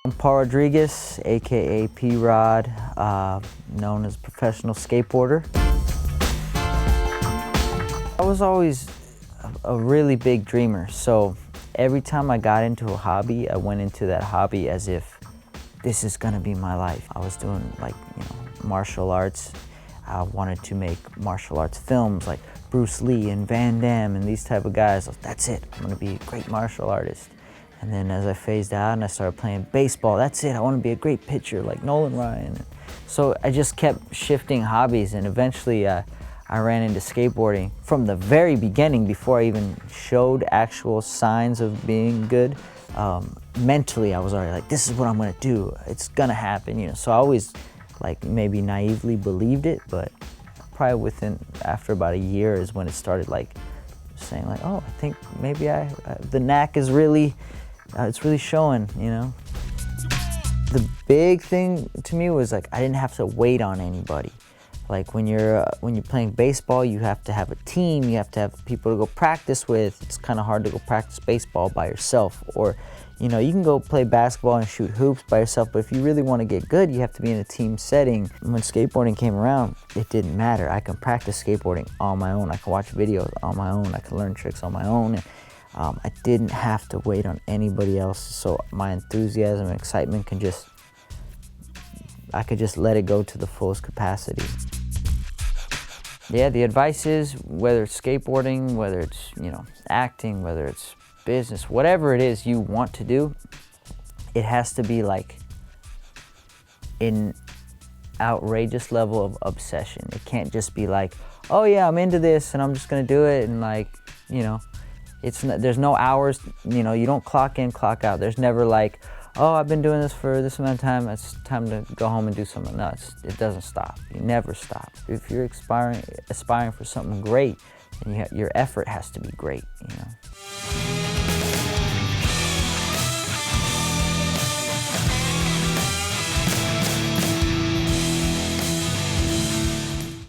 I'm Paul Rodriguez, aka P-Rod, known as professional skateboarder. I was always a really big dreamer, so every time I got into a hobby, I went into that hobby as if this is gonna be my life. I was doing martial arts. I wanted to make martial arts films like Bruce Lee and Van Damme and these type of guys. That's it, I'm gonna be a great martial artist. And then as I phased out and I started playing baseball, that's it, I want to be a great pitcher like Nolan Ryan. So I just kept shifting hobbies, and eventually I ran into skateboarding. From the very beginning, before I even showed actual signs of being good, mentally I was already like, this is what I'm gonna do, it's gonna happen, So I always maybe naively believed it, but probably after about a year is when it started saying oh, I think maybe the knack is really, it's really showing, The big thing to me was I didn't have to wait on anybody. When you're playing baseball, you have to have a team, you have to have people to go practice with. It's kind of hard to go practice baseball by yourself, or you can go play basketball and shoot hoops by yourself, but if you really want to get good, you have to be in a team setting. When skateboarding came around, it didn't matter. I can practice skateboarding on my own, I can watch videos on my own, I can learn tricks on my own, and I didn't have to wait on anybody else, so my enthusiasm and excitement I could just let it go to the fullest capacity. Yeah, the advice is, whether it's skateboarding, whether it's acting, whether it's business, whatever it is you want to do, it has to be an outrageous level of obsession. It can't just be oh yeah, I'm into this and I'm just gonna do it, and there's no hours, you don't clock in, clock out. There's never oh, I've been doing this for this amount of time, it's time to go home and do something else. It doesn't stop. You never stop. If you're aspiring for something great, then your effort has to be great,